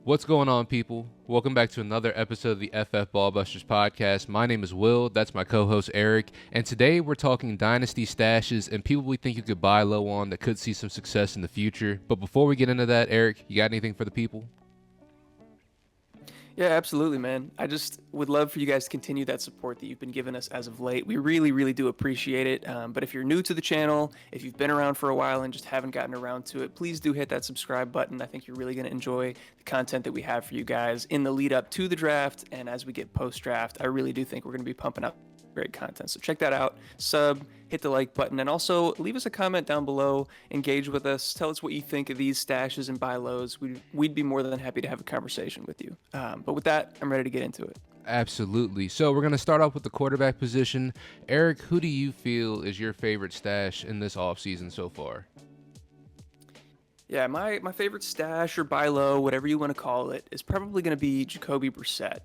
What's going on, people? Welcome back to another episode of the FF Ballbusters podcast. My name is Will. That's my co-host Eric. And today we're talking Dynasty stashes and people we think you could buy low on that could see some success in the future. But before we get into that, Eric, you got anything for the people? Yeah, absolutely, man. I just would love for you guys to continue that support that you've been giving us as of late. We really, really do appreciate it. But if you're new to the channel, if you've been around for a while and just haven't gotten around to it, please do hit that subscribe button. I think you're really going to enjoy the content that we have for you guys in the lead up to the draft. And as we get post draft, I really do think we're going to be pumping up great content. So check that out. Sub, hit the like button, and also leave us a comment down below. Engage with us. Tell us what you think of these stashes and buy lows. We'd be more than happy to have a conversation with you. But with that, I'm ready to get into it. Absolutely. So we're going to start off with the quarterback position. Eric, who do you feel is your favorite stash in this offseason so far? Yeah, my favorite stash or buy low, whatever you want to call it, is probably going to be Jacoby Brissett.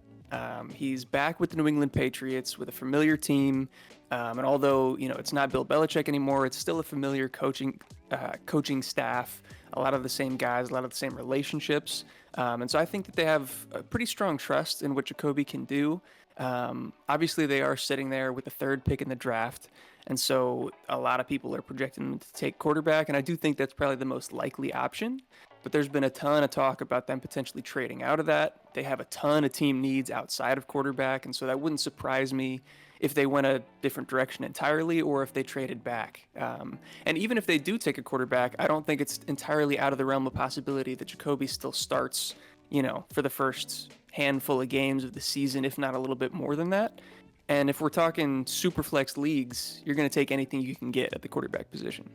He's back with the New England Patriots with a familiar team. And although, it's not Bill Belichick anymore, it's still a familiar coaching staff, a lot of the same guys, a lot of the same relationships. And so I think that they have a pretty strong trust in what Jacoby can do. Obviously, they are sitting there with the third pick in the draft. And so a lot of people are projecting them to take quarterback. And I do think that's probably the most likely option. But there's been a ton of talk about them potentially trading out of that. They have a ton of team needs outside of quarterback. And so that wouldn't surprise me if they went a different direction entirely or if they traded back. And even if they do take a quarterback, I don't think it's entirely out of the realm of possibility that Jacoby still starts, for the first handful of games of the season, if not a little bit more than that. And if we're talking super flex leagues, you're going to take anything you can get at the quarterback position.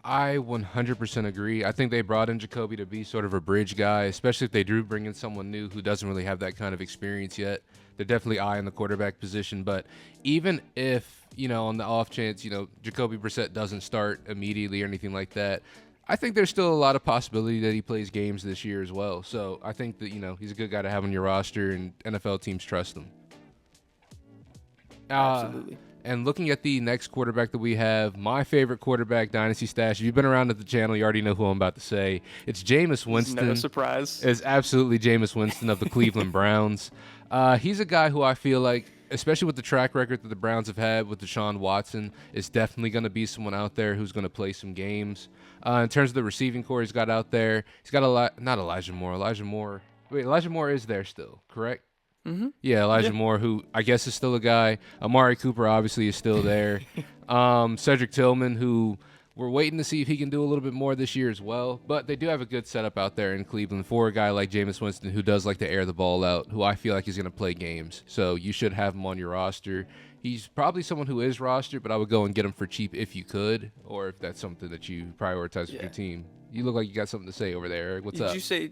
I 100% agree. I think they brought in Jacoby to be sort of a bridge guy, especially if they do bring in someone new who doesn't really have that kind of experience yet. They're definitely eyeing the quarterback position. But even if, on the off chance, Jacoby Brissett doesn't start immediately or anything like that, I think there's still a lot of possibility that he plays games this year as well. So I think that, he's a good guy to have on your roster and NFL teams trust him. Absolutely. And looking at the next quarterback that we have, my favorite quarterback dynasty stash. If you've been around at the channel, you already know who I'm about to say. It's Jameis Winston. No surprise. It's absolutely Jameis Winston of the Cleveland Browns. He's a guy who I feel like, especially with the track record that the Browns have had with Deshaun Watson, is definitely going to be someone out there who's going to play some games. In terms of the receiving core he's got out there, he's got not Elijah Moore. Elijah Moore is there still, correct? Mm-hmm. Yeah, Elijah Moore, who I guess is still a guy. Amari Cooper obviously is still there. Cedric Tillman, who we're waiting to see if he can do a little bit more this year as well. But they do have a good setup out there in Cleveland for a guy like Jameis Winston, who does like to air the ball out, who I feel like is going to play games. So you should have him on your roster. He's probably someone who is rostered, but I would go and get him for cheap if you could, or if that's something that you prioritize with your team. You look like you got something to say over there, Eric. What's up? Did you say...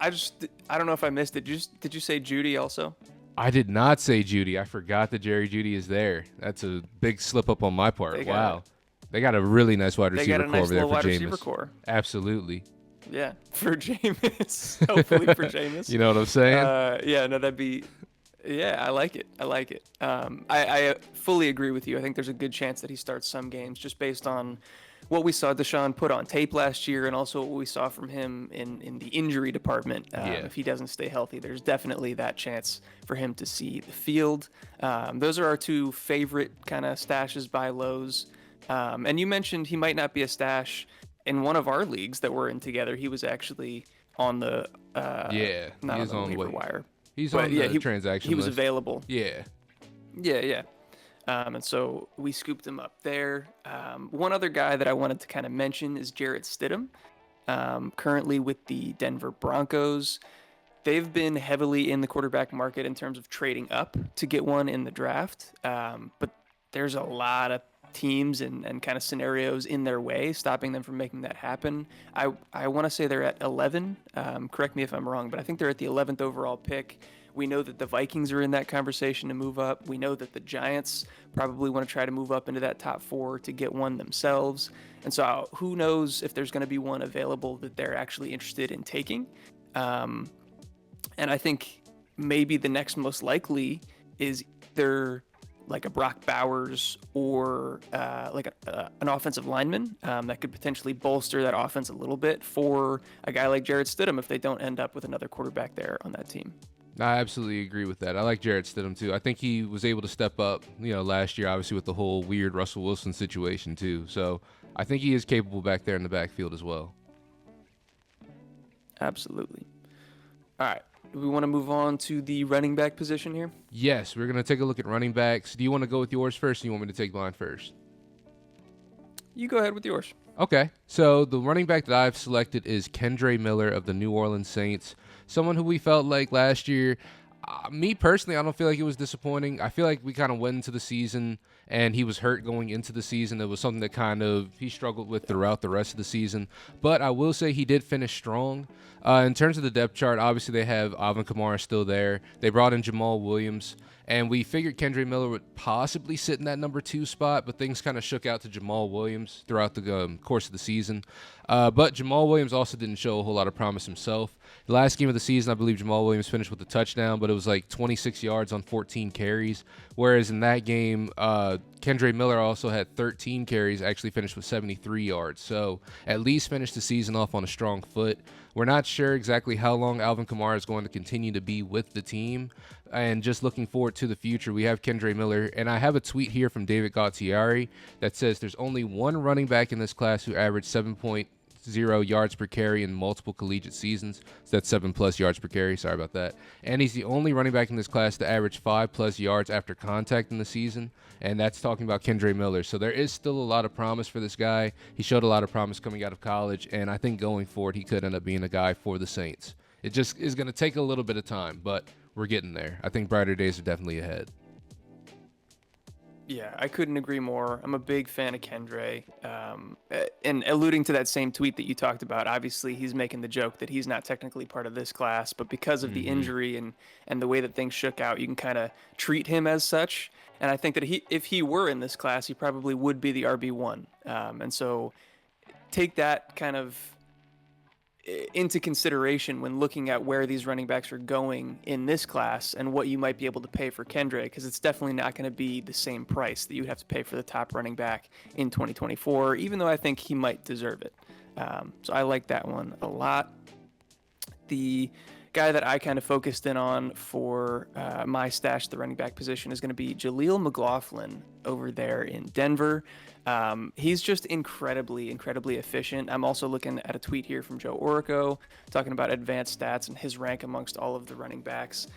I don't know if I missed it. Did you say Judy also? I did not say Judy. I forgot that Jerry Judy is there. That's a big slip up on my part. Wow. They got a really nice wide receiver core over there for Jameis. Absolutely. Yeah, for Jameis. Hopefully for Jameis. You know what I'm saying? Yeah, no, that'd be... Yeah, I like it. I fully agree with you. I think there's a good chance that he starts some games just based on what we saw Deshaun put on tape last year and also what we saw from him in the injury department. If he doesn't stay healthy, there's definitely that chance for him to see the field. Those are our two favorite kind of stashes by lows. And you mentioned he might not be a stash in one of our leagues that we're in together. He was actually on the not on the waiver wire. He's on the transaction He was list. available. Yeah. And so we scooped him up there. One other guy that I wanted to kind of mention is Jarrett Stidham, currently with the Denver Broncos. They've been heavily in the quarterback market in terms of trading up to get one in the draft. But there's a lot of teams and kind of scenarios in their way, stopping them from making that happen. I want to say they're at 11. Correct me if I'm wrong, but I think they're at the 11th overall pick. We know that the Vikings are in that conversation to move up. We know that the Giants probably want to try to move up into that top 4 to get one themselves. And so who knows if there's going to be one available that they're actually interested in taking. And I think maybe the next most likely is either like a Brock Bowers or an offensive lineman that could potentially bolster that offense a little bit for a guy like Jarrett Stidham if they don't end up with another quarterback there on that team. I absolutely agree with that. I like Jarrett Stidham too. I think he was able to step up, last year, obviously with the whole weird Russell Wilson situation too. So I think he is capable back there in the backfield as well. Absolutely. All right. Do we want to move on to the running back position here? Yes, we're going to take a look at running backs. Do you want to go with yours first, or do you want me to take mine first? You go ahead with yours. Okay, so the running back that I've selected is Kendre Miller of the New Orleans Saints, someone who we felt like last year. Me personally, I don't feel like it was disappointing. I feel like we kind of went into the season and he was hurt going into the season. It was something that he struggled with throughout the rest of the season. But I will say he did finish strong. In terms of the depth chart, obviously they have Alvin Kamara still there. They brought in Jamal Williams. And we figured Kendre Miller would possibly sit in that number 2 spot, but things kind of shook out to Jamal Williams throughout the course of the season. But Jamal Williams also didn't show a whole lot of promise himself. The last game of the season, I believe Jamal Williams finished with a touchdown, but it was like 26 yards on 14 carries. Whereas in that game, Kendre Miller also had 13 carries, actually finished with 73 yards. So at least finished the season off on a strong foot. We're not sure exactly how long Alvin Kamara is going to continue to be with the team. And just looking forward to the future, we have Kendre Miller. And I have a tweet here from David Gottieri that says there's only one running back in this class who averaged 7.0 yards per carry in multiple collegiate seasons. So that's 7+ yards per carry. Sorry about that. And he's the only running back in this class to average 5+ yards after contact in the season. And that's talking about Kendre Miller. So there is still a lot of promise for this guy. He showed a lot of promise coming out of college. And I think going forward, he could end up being a guy for the Saints. It just is going to take a little bit of time, but we're getting there. I think brighter days are definitely ahead. Yeah, I couldn't agree more. I'm a big fan of Kendre. And alluding to that same tweet that you talked about, obviously he's making the joke that he's not technically part of this class, but because of the injury and the way that things shook out, you can kind of treat him as such. And I think that if he were in this class, he probably would be the RB1. And so take that kind of into consideration when looking at where these running backs are going in this class and what you might be able to pay for Kendre, because it's definitely not going to be the same price that you would have to pay for the top running back in 2024, even though I think he might deserve it. So I like that one a lot. The guy that I kind of focused in on for my stash, the running back position, is going to be Jaleel McLaughlin over there in Denver. He's just incredibly efficient. I'm also looking at a tweet here from Joe Orico talking about advanced stats and his rank amongst all of the running backs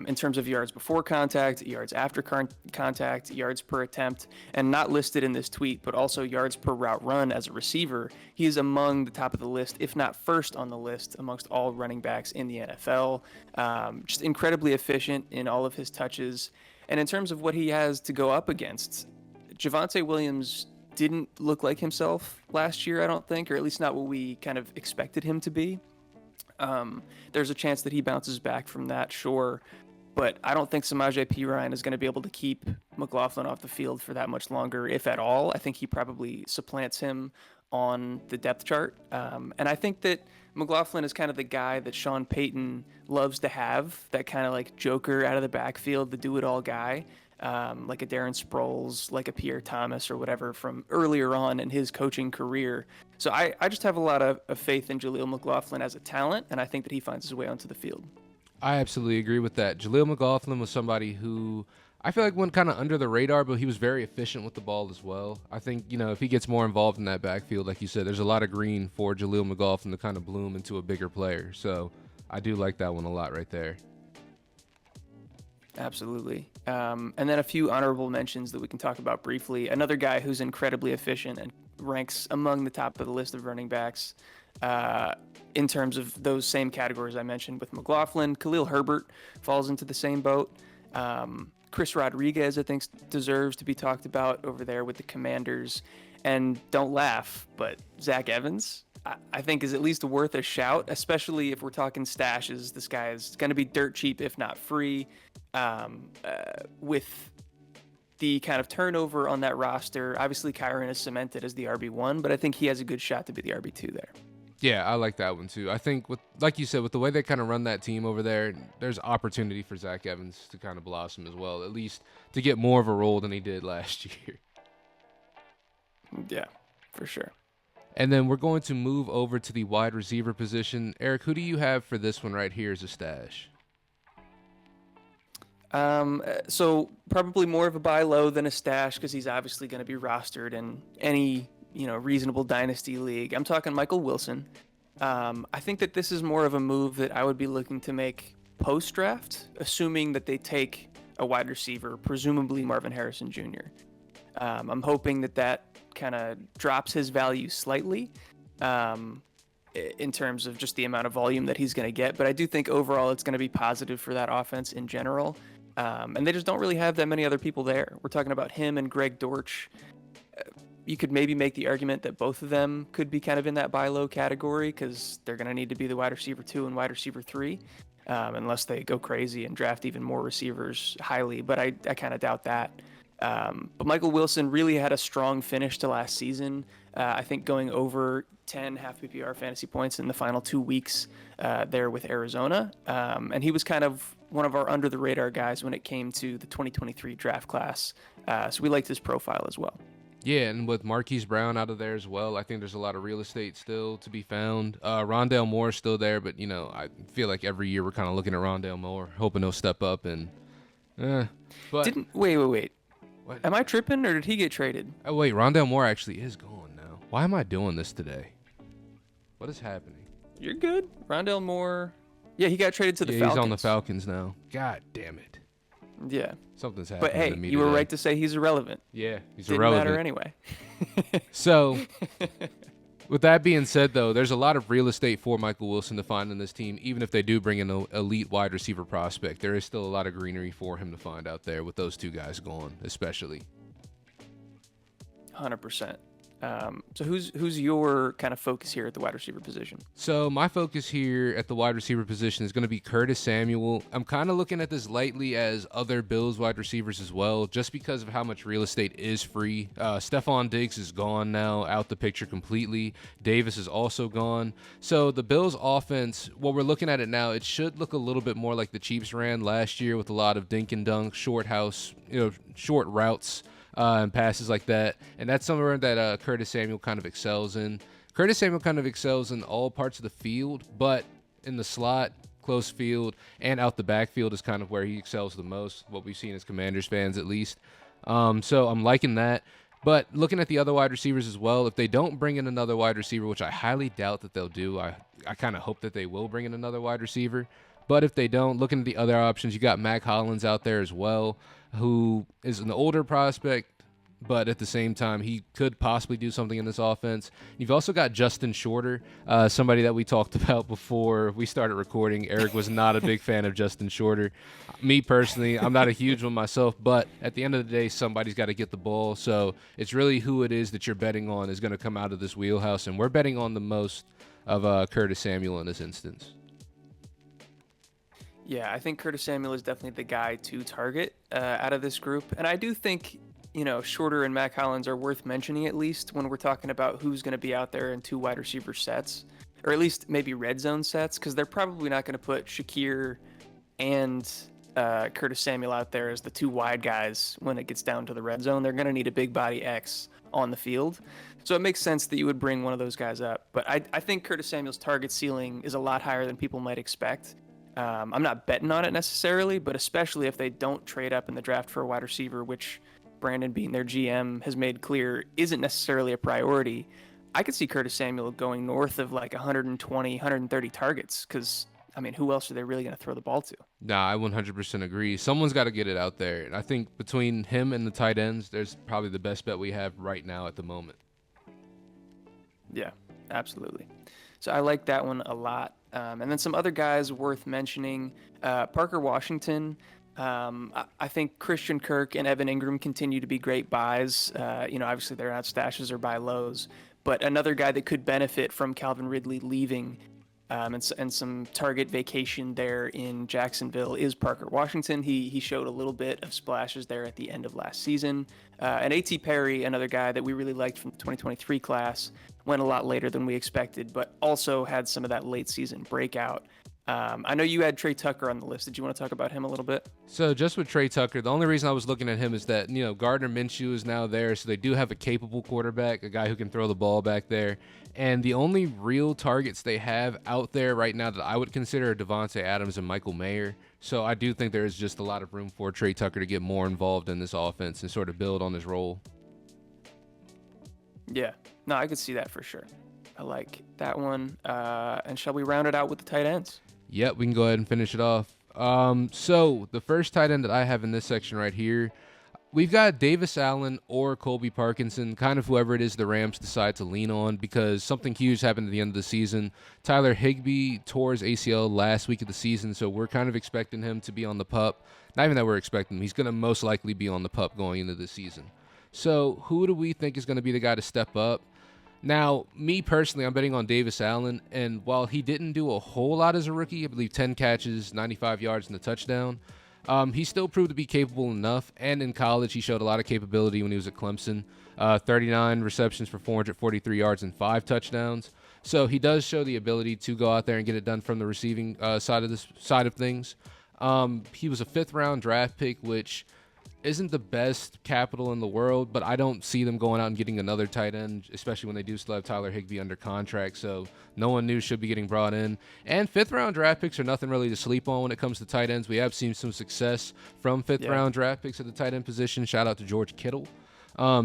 in terms of yards before contact, yards after contact, yards per attempt, and not listed in this tweet, but also yards per route run as a receiver. He is among the top of the list, if not first on the list, amongst all running backs in the NFL. Just incredibly efficient in all of his touches. And in terms of what he has to go up against, Javonte Williams didn't look like himself last year, I don't think, or at least not what we kind of expected him to be. There's a chance that he bounces back from that, sure, but I don't think Samaje Perine is going to be able to keep McLaughlin off the field for that much longer, if at all. I think he probably supplants him on the depth chart. And I think that McLaughlin is kind of the guy that Sean Payton loves to have, that kind of like joker out of the backfield, the do-it-all guy. Like a Darren Sproles, like a Pierre Thomas or whatever from earlier on in his coaching career. So I just have a lot of faith in Jaleel McLaughlin as a talent, and I think that he finds his way onto the field. I absolutely agree with that. Jaleel McLaughlin was somebody who I feel like went kind of under the radar, but he was very efficient with the ball as well. I think, if he gets more involved in that backfield, like you said, there's a lot of green for Jaleel McLaughlin to kind of bloom into a bigger player. So I do like that one a lot right there. Absolutely. And then a few honorable mentions that we can talk about briefly. Another guy who's incredibly efficient and ranks among the top of the list of running backs in terms of those same categories I mentioned with McLaughlin. Khalil Herbert falls into the same boat. Chris Rodriguez, I think, deserves to be talked about over there with the Commanders. And don't laugh, but Zach Evans, I think, is at least worth a shout, especially if we're talking stashes. This guy is going to be dirt cheap, if not free. With the kind of turnover on that roster, obviously Kyron is cemented as the RB1, but I think he has a good shot to be the RB2 there. Yeah, I like that one too. I think with, like you said, with the way they kind of run that team over there, there's opportunity for Zach Evans to kind of blossom as well, at least to get more of a role than he did last year. Yeah, for sure. And then we're going to move over to the wide receiver position. Eric, who do you have for this one right here as a stash? So probably more of a buy low than a stash because he's obviously going to be rostered in any reasonable dynasty league. I'm talking Michael Wilson. I think that this is more of a move that I would be looking to make post draft, assuming that they take a wide receiver, presumably Marvin Harrison Jr. I'm hoping that kind of drops his value slightly. In terms of just the amount of volume that he's going to get. But I do think overall it's going to be positive for that offense in general. And they just don't really have that many other people there. We're talking about him and Greg Dortch. You could maybe make the argument that both of them could be kind of in that buy low category because they're going to need to be the wide receiver 2 and wide receiver 3 unless they go crazy and draft even more receivers highly. But I kind of doubt that. But Michael Wilson really had a strong finish to last season. I think going over 10 half PPR fantasy points in the final 2 weeks there with Arizona. And he was kind of one of our under the radar guys when it came to the 2023 draft class. So we liked his profile as well. Yeah, and with Marquise Brown out of there as well, I think there's a lot of real estate still to be found. Rondale Moore is still there, but, I feel like every year we're kind of looking at Rondale Moore, hoping he'll step up. And but Wait. What? Am I tripping, or did he get traded? Oh, wait, Rondale Moore actually is gone now. Why am I doing this today? What is happening? You're good. Rondale Moore. Yeah, he got traded to the Falcons. He's on the Falcons now. God damn it. Yeah. Something's happening But hey, to me you were today. right to say he's irrelevant. Yeah, he's Didn't irrelevant. matter anyway. So, with that being said, though, there's a lot of real estate for Michael Wilson to find in this team. Even if they do bring in an elite wide receiver prospect, there is still a lot of greenery for him to find out there with those two guys gone, especially. 100%. So who's your kind of focus here at the wide receiver position? So my focus here at the wide receiver position is going to be Curtis Samuel. I'm kind of looking at this lightly as other Bills wide receivers as well, just because of how much real estate is free. Stephon Diggs is gone now, out the picture completely. Davis is also gone. So the Bills offense, what we're looking at it now, it should look a little bit more like the Chiefs ran last year with a lot of dink and dunk, short routes. And passes like that. And that's somewhere that Curtis Samuel kind of excels in. Curtis Samuel kind of excels in all parts of the field, but in the slot, close field, and out the backfield is kind of where he excels the most, what we've seen as Commanders fans at least. So I'm liking that. But looking at the other wide receivers as well, if they don't bring in another wide receiver, which I highly doubt that they'll do, I kind of hope that they will bring in another wide receiver. But if they don't, looking at the other options, you got Mac Hollins out there as well, who is an older prospect, but at the same time, he could possibly do something in this offense. You've also got Justin Shorter, somebody that we talked about before we started recording. Eric was not a big fan of Justin Shorter. Me personally, I'm not a huge one myself, but at the end of the day, somebody's got to get the ball. So it's really who it is that you're betting on is going to come out of this wheelhouse, and we're betting on the most of Curtis Samuel in this instance. Yeah, I think Curtis Samuel is definitely the guy to target out of this group. And I do think, Shorter and Mac Hollins are worth mentioning at least when we're talking about who's going to be out there in 2 wide receiver sets, or at least maybe red zone sets, because they're probably not going to put Shakir and Curtis Samuel out there as the 2 wide guys when it gets down to the red zone. They're going to need a big body X on the field. So it makes sense that you would bring one of those guys up. But I think Curtis Samuel's target ceiling is a lot higher than people might expect. I'm not betting on it necessarily, but especially if they don't trade up in the draft for a wide receiver, which Brandon Beane, their GM, has made clear isn't necessarily a priority, I could see Curtis Samuel going north of like 120, 130 targets because, who else are they really going to throw the ball to? Nah, I 100% agree. Someone's got to get it out there. And I think between him and the tight ends, there's probably the best bet we have right now at the moment. Yeah, absolutely. So I like that one a lot. And then some other guys worth mentioning, Parker Washington. I think Christian Kirk and Evan Ingram continue to be great buys. Obviously they're not stashes or buy lows, but another guy that could benefit from Calvin Ridley leaving and some target vacation there in Jacksonville is Parker Washington. He showed a little bit of splashes there at the end of last season. And A.T. Perry, another guy that we really liked from the 2023 class, went a lot later than we expected, but also had some of that late season breakout. I know you had Trey Tucker on the list. Did you want to talk about him a little bit? So just with Trey Tucker, the only reason I was looking at him is that, Gardner Minshew is now there, so they do have a capable quarterback, a guy who can throw the ball back there. And the only real targets they have out there right now that I would consider are Devontae Adams and Michael Mayer. So I do think there is just a lot of room for Trey Tucker to get more involved in this offense and sort of build on his role. Yeah, no, I could see that for sure. I like that one. And shall we round it out with the tight ends? Yep, we can go ahead and finish it off. So the first tight end that I have in this section right here, we've got Davis Allen or Colby Parkinson, kind of whoever it is the Rams decide to lean on, because something huge happened at the end of the season. Tyler Higbee tore his ACL last week of the season, so we're kind of expecting him to be on the PUP. Not even that we're expecting him. He's going to most likely be on the PUP going into the season. So who do we think is going to be the guy to step up? Now, me personally, I'm betting on Davis Allen, and while he didn't do a whole lot as a rookie, I believe 10 catches, 95 yards, and a touchdown, he still proved to be capable enough, and in college, he showed a lot of capability when he was at Clemson. 39 receptions for 443 yards and 5 touchdowns. So he does show the ability to go out there and get it done from the receiving side of things. He was a 5th-round draft pick, which isn't the best capital in the world, but I don't see them going out and getting another tight end, especially when they do still have Tyler Higbee under contract. So no one new should be getting brought in. And 5th-round draft picks are nothing really to sleep on when it comes to tight ends. We have seen some success from 5th-round draft picks at the tight end position. Shout out to George Kittle.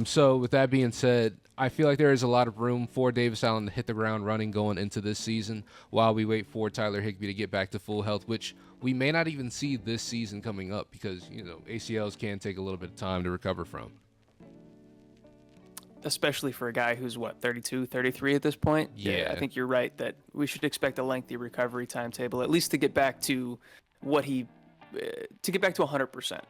So with that being said, I feel like there is a lot of room for Davis Allen to hit the ground running going into this season while we wait for Tyler Higbee to get back to full health, which we may not even see this season coming up because, ACLs can take a little bit of time to recover from. Especially for a guy who's, 32, 33 at this point? Yeah. I think you're right that we should expect a lengthy recovery timetable, at least to get back to to get back to 100%.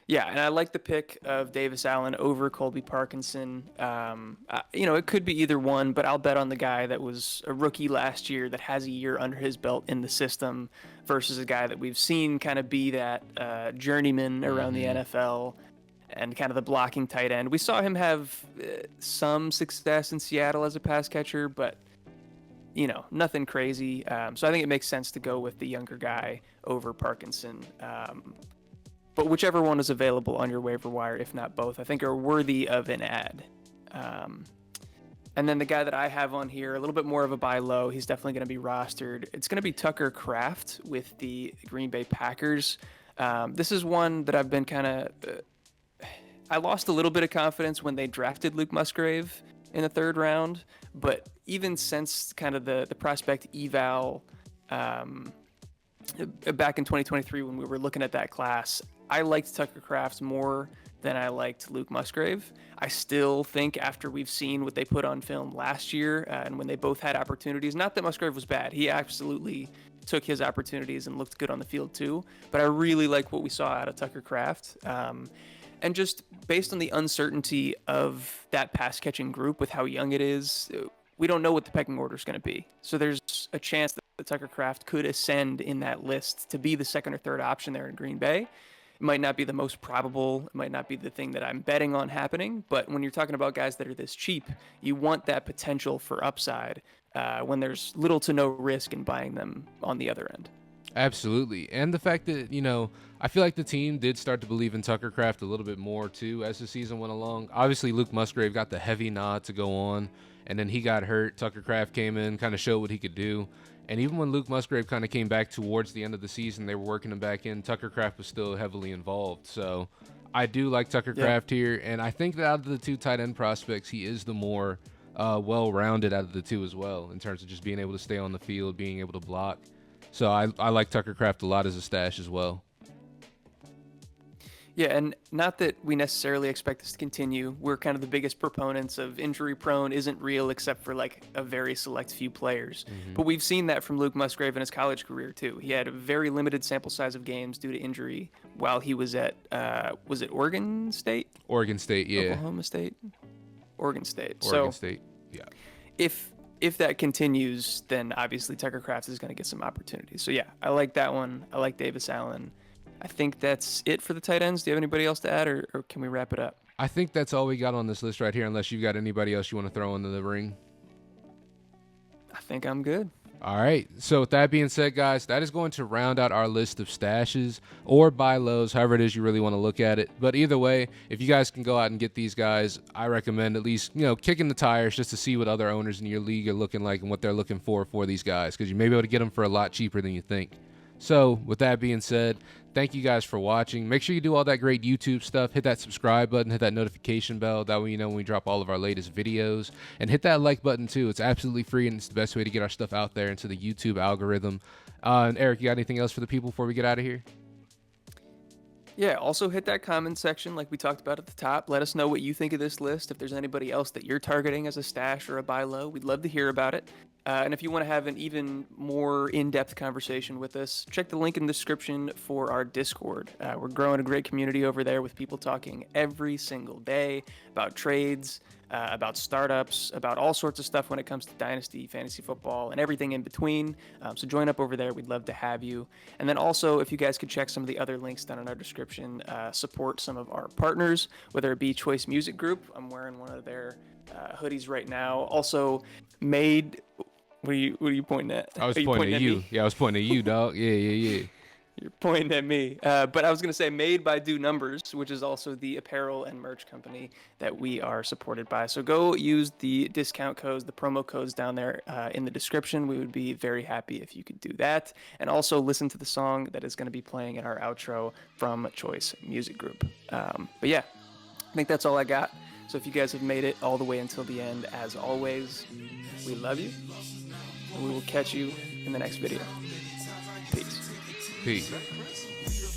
Yeah, and I like the pick of Davis Allen over Colby Parkinson. It could be either one, but I'll bet on the guy that was a rookie last year that has a year under his belt in the system versus a guy that we've seen kind of be that journeyman around the NFL and kind of the blocking tight end. We saw him have some success in Seattle as a pass catcher, but nothing crazy. So I think it makes sense to go with the younger guy over Parkinson. But whichever one is available on your waiver wire, if not both, I think are worthy of an ad. And then the guy that I have on here, a little bit more of a buy low, he's definitely going to be rostered. It's going to be Tucker Kraft with the Green Bay Packers. This is one that I've been kind of... I lost a little bit of confidence when they drafted Luke Musgrave in the 3rd round, but even since kind of the prospect eval back in 2023 when we were looking at that class, I liked Tucker Kraft more than I liked Luke Musgrave. I still think after we've seen what they put on film last year and when they both had opportunities, not that Musgrave was bad, he absolutely took his opportunities and looked good on the field too, but I really like what we saw out of Tucker Kraft. And just based on the uncertainty of that pass catching group with how young it is, we don't know what the pecking order is going to be. So there's a chance that Tucker Kraft could ascend in that list to be the 2nd or 3rd option there in Green Bay. It might not be the most probable. It might not be the thing that I'm betting on happening. But when you're talking about guys that are this cheap, you want that potential for upside when there's little to no risk in buying them on the other end. Absolutely. And the fact that, I feel like the team did start to believe in Tucker Kraft a little bit more, too, as the season went along. Obviously, Luke Musgrave got the heavy nod to go on, and then he got hurt. Tucker Kraft came in, kind of showed what he could do. And even when Luke Musgrave kind of came back towards the end of the season, they were working him back in, Tucker Kraft was still heavily involved. So I do like Tucker Kraft here, and I think that out of the 2 tight end prospects, he is the more well-rounded out of the 2 as well in terms of just being able to stay on the field, being able to block. So I like Tucker Kraft a lot as a stash as well. Yeah, and not that we necessarily expect this to continue. We're kind of the biggest proponents of injury prone isn't real except for like a very select few players. But we've seen that from Luke Musgrave in his college career too. He had a very limited sample size of games due to injury while he was at, was it Oregon State? Oklahoma State? Oregon State. Oregon State, yeah. If if that continues, then obviously Tucker Kraft is going to get some opportunities. So yeah, I like that one. I like Davis Allen. I think that's it for the tight ends. Do you have anybody else to add, or can we wrap it up? I think that's all we got on this list right here, unless you've got anybody else you want to throw into the ring. I think I'm good. All right. So with that being said, guys, that is going to round out our list of stashes or buy lows, however it is you really want to look at it. But either way, if you guys can go out and get these guys, I recommend at least, kicking the tires just to see what other owners in your league are looking like and what they're looking for these guys, because you may be able to get them for a lot cheaper than you think. So with that being said, thank you guys for watching. Make sure you do all that great YouTube stuff. Hit that subscribe button, hit that notification bell. That way you know when we drop all of our latest videos. And hit that like button too. It's absolutely free and it's the best way to get our stuff out there into the YouTube algorithm. And Eric, you got anything else for the people before we get out of here? Yeah, also hit that comment section like we talked about at the top. Let us know what you think of this list. If there's anybody else that you're targeting as a stash or a buy low, we'd love to hear about it. And if you want to have an even more in-depth conversation with us, check the link in the description for our Discord. We're growing a great community over there with people talking every single day about trades, about startups, about all sorts of stuff when it comes to Dynasty, fantasy football, and everything in between. So join up over there. We'd love to have you. And then also, if you guys could check some of the other links down in our description, support some of our partners, whether it be Choice Music Group. I'm wearing one of their hoodies right now. Also, Made... What are you pointing at? I was pointing at you. Yeah, I was pointing at you, dog. Yeah. You're pointing at me. But I was going to say Made by Do Numbers, which is also the apparel and merch company that we are supported by. So go use the discount codes, the promo codes down there in the description. We would be very happy if you could do that. And also listen to the song that is going to be playing in our outro from Choice Music Group. But yeah, I think that's all I got. So if you guys have made it all the way until the end, as always, we love you. And we will catch you in the next video. Peace. Peace.